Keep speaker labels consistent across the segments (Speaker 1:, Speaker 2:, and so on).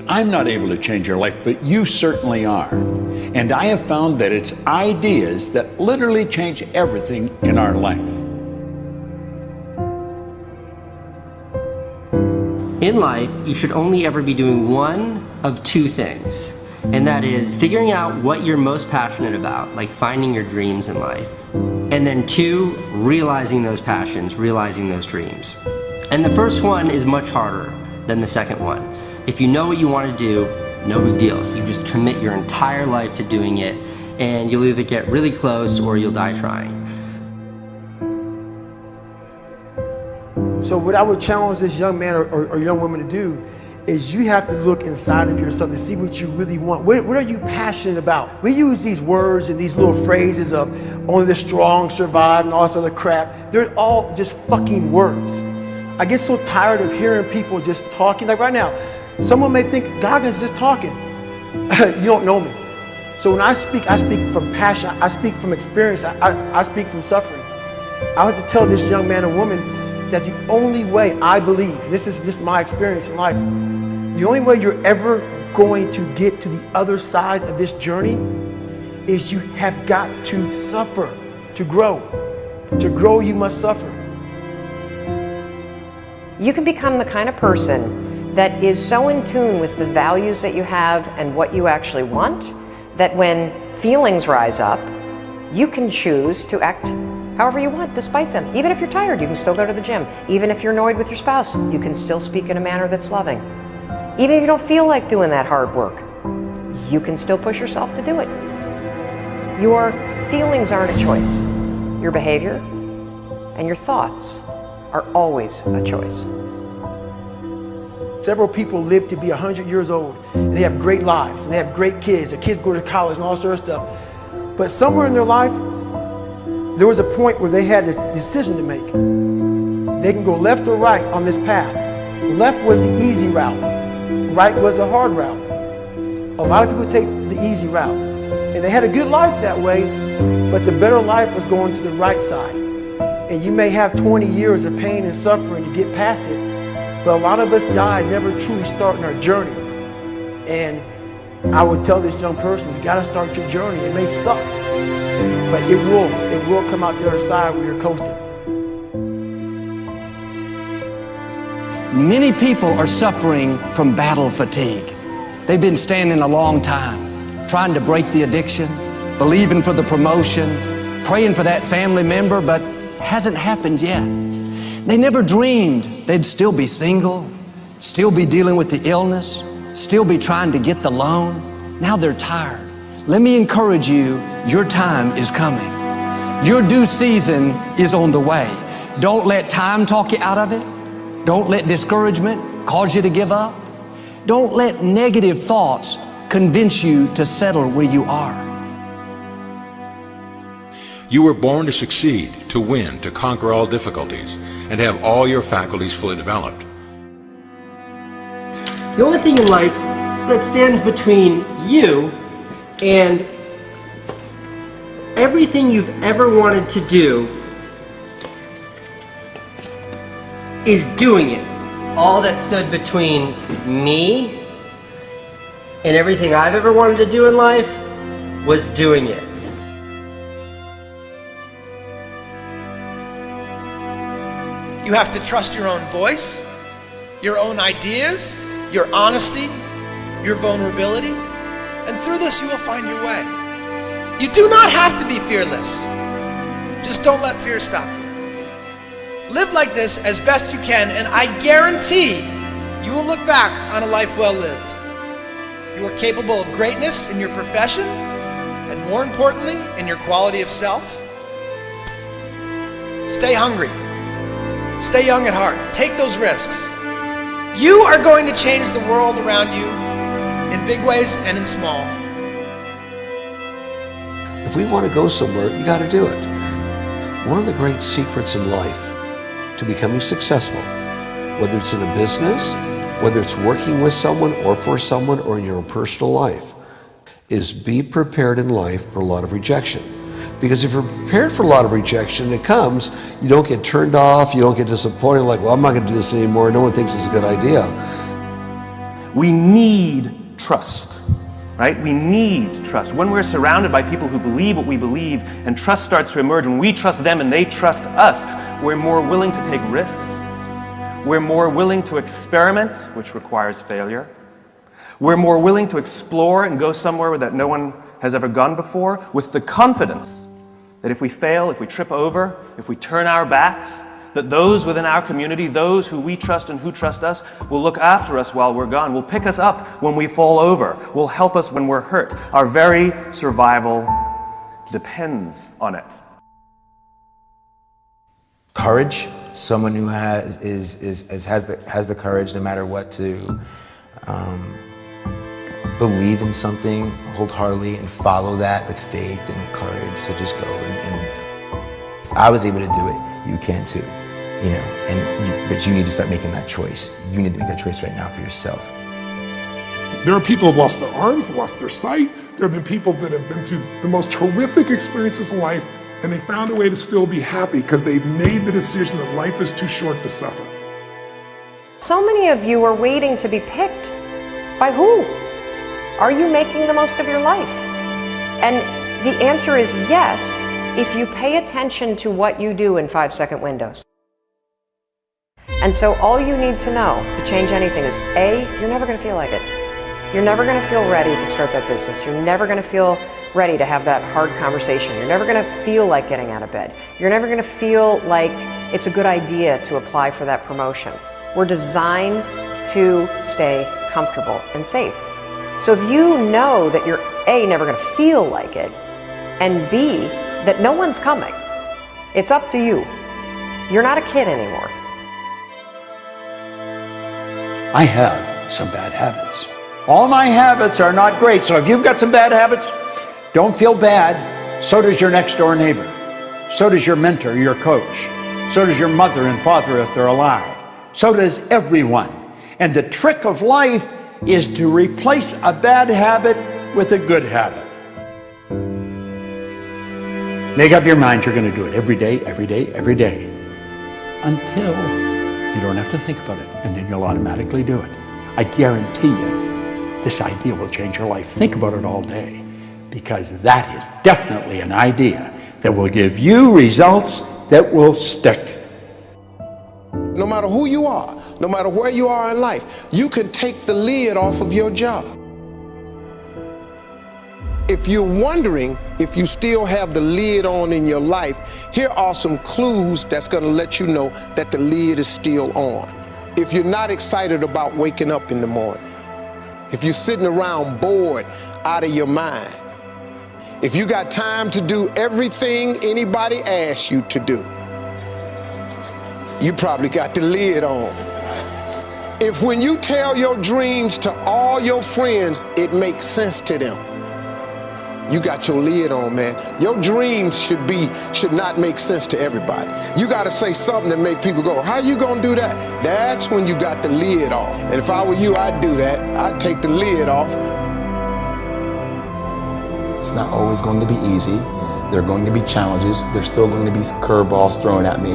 Speaker 1: I'm not able to change your life, but you certainly are. And I have found that it's ideas that literally change everything in our life.
Speaker 2: In life, you should only ever be doing one of two things, and that is figuring out what you're most passionate about, like finding your dreams in life. And then two, realizing those passions, realizing those dreams. And the first one is much harder than the second one. If you know what you want to do, no big deal. You just commit your entire life to doing it, and you'll either get really close or you'll die trying.
Speaker 3: So what I would challenge this young man or young woman to do is you have to look inside of yourself and see what you really want. What are you passionate about? We use these words and these little phrases of only the strong survive and all this other crap. They're all just fucking words. I get so tired of hearing people just talking. Like right now, someone may think Goggins just talking. You don't know me. So when I speak from passion. I speak from experience. I speak from suffering. I have to tell this young man or woman that the only way I believe, this is my experience in life, the only way you're ever going to get to the other side of this journey is you have got to suffer to grow. To grow, you must suffer.
Speaker 4: You can become the kind of person that is so in tune with the values that you have and what you actually want, that when feelings rise up, you can choose to act however you want despite them. Even if you're tired, you can still go to the gym. Even if you're annoyed with your spouse, you can still speak in a manner that's loving. Even if you don't feel like doing that hard work, you can still push yourself to do it. Your feelings aren't a choice. Your behavior and your thoughts are always a choice.
Speaker 3: Several people live to be 100 years old and they have great lives and they have great kids. Their kids go to college and all sorts of stuff. But somewhere in their life, there was a point where they had a decision to make. They can go left or right on this path. Left was the easy route. Right was the hard route. A lot of people take the easy route. And they had a good life that way, but the better life was going to the right side. And you may have 20 years of pain and suffering to get past it, but a lot of us die never truly starting our journey. And I would tell this young person, you gotta start your journey. It may suck, but it will come out the other side where you're coasting.
Speaker 5: Many people are suffering from battle fatigue. They've been standing a long time, trying to break the addiction, believing for the promotion, praying for that family member, but hasn't happened yet. They never dreamed they'd still be single, still be dealing with the illness, still be trying to get the loan. Now they're tired. Let me encourage you, your time is coming. Your due season is on the way. Don't let time talk you out of it. Don't let discouragement cause you to give up. Don't let negative thoughts convince you to settle where you are.
Speaker 6: You were born to succeed, to win, to conquer all difficulties, and have all your faculties fully developed.
Speaker 2: The only thing in life that stands between you and everything you've ever wanted to do is doing it. All that stood between me and everything I've ever wanted to do in life was doing it.
Speaker 7: You have to trust your own voice, your own ideas, your honesty, your vulnerability, and through this you will find your way. You do not have to be fearless. Just don't let fear stop you. Live like this as best you can, and I guarantee you will look back on a life well lived. You are capable of greatness in your profession, and more importantly, in your quality of self. Stay hungry. Stay young at heart. Take those risks. You are going to change the world around you in big ways and in small.
Speaker 8: If we want to go somewhere, you got to do it. One of the great secrets in life to becoming successful, whether it's in a business, whether it's working with someone or for someone or in your own personal life, is be prepared in life for a lot of rejection. Because if you're prepared for a lot of rejection, it comes, you don't get turned off, you don't get disappointed, like, well, I'm not going to do this anymore, no one thinks it's a good idea.
Speaker 9: We need trust, right? We need trust. When we're surrounded by people who believe what we believe and trust starts to emerge, when we trust them and they trust us, we're more willing to take risks. We're more willing to experiment, which requires failure. We're more willing to explore and go somewhere that no one has ever gone before, with the confidence that if we fail, if we trip over, if we turn our backs, that those within our community, those who we trust and who trust us, will look after us while we're gone, will pick us up when we fall over, will help us when we're hurt. Our very survival depends on it.
Speaker 10: Courage, someone who has the courage no matter what to believe in something wholeheartedly and follow that with faith and courage to just go. And if I was able to do it, you can too. But you need to start making that choice. You need to make that choice right now for yourself.
Speaker 11: There are people who have lost their arms, lost their sight. There have been people that have been through the most horrific experiences in life, and they found a way to still be happy because they've made the decision that life is too short to suffer.
Speaker 4: So many of you are waiting to be picked. By who? Are you making the most of your life? And the answer is yes, if you pay attention to what you do in 5-second windows. And so all you need to know to change anything is A, you're never going to feel like it. You're never going to feel ready to start that business. You're never going to feel ready to have that hard conversation. You're never going to feel like getting out of bed. You're never going to feel like it's a good idea to apply for that promotion. We're designed to stay comfortable and safe. So if you know that you're A, never going to feel like it, and B, that no one's coming, it's up to you. You're not a kid anymore.
Speaker 1: I have some bad habits. All my habits are not great, so if you've got some bad habits, don't feel bad. So does your next door neighbor. So does your mentor, your coach. So does your mother and father if they're alive. So does everyone. And the trick of life is to replace a bad habit with a good habit. Make up your mind you're going to do it every day, every day, every day, until you don't have to think about it, and then you'll automatically do it. I guarantee you, this idea will change your life. Think about it all day, because that is definitely an idea that will give you results that will stick.
Speaker 12: No matter who you are, no matter where you are in life, you can take the lid off of your job. If you're wondering if you still have the lid on in your life, here are some clues that's going to let you know that the lid is still on. If you're not excited about waking up in the morning, if you're sitting around bored out of your mind, if you got time to do everything anybody asks you to do, you probably got the lid on. If when you tell your dreams to all your friends, it makes sense to them, you got your lid on, man. Your dreams should not make sense to everybody. You got to say something that make people go, how you gonna do that? That's when you got the lid off. And if I were you, I'd do that. I'd take the lid off.
Speaker 10: It's not always going to be easy. There are going to be challenges. There's still going to be curveballs thrown at me.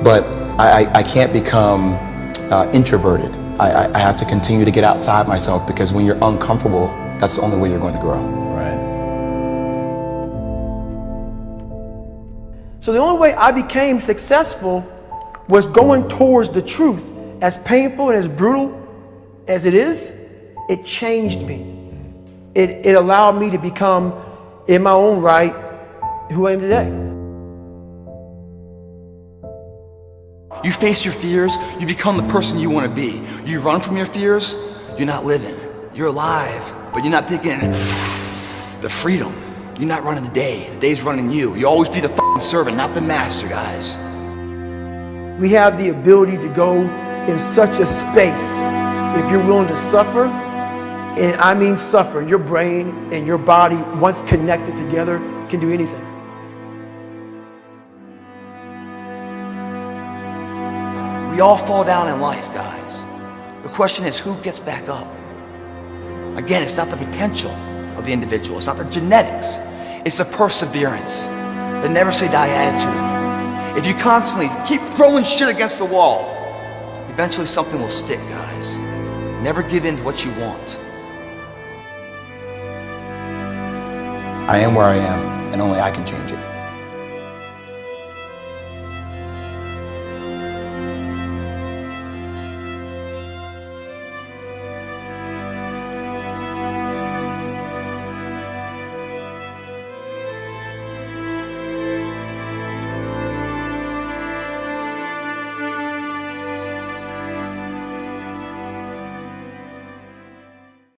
Speaker 10: But I can't become introverted. I have to continue to get outside myself, because when you're uncomfortable, that's the only way you're going to grow.
Speaker 1: Right.
Speaker 3: So the only way I became successful was going towards the truth. As painful and as brutal as it is, it changed me. It allowed me to become, in my own right, who I am today.
Speaker 13: You face your fears, you become the person you want to be. You run from your fears, you're not living. You're alive, but you're not taking the freedom. You're not running the day's running you. You always be the fucking servant, not the master, guys.
Speaker 3: We have the ability to go in such a space if you're willing to suffer, and I mean suffer. Your brain and your body, once connected together, can do anything.
Speaker 13: We all fall down in life, guys. The question is, who gets back up? Again, it's not the potential of the individual. It's not the genetics. It's the perseverance, the never say die attitude. If you constantly keep throwing shit against the wall, eventually something will stick, guys. Never give in to what you want.
Speaker 10: I am where I am, and only I can change it.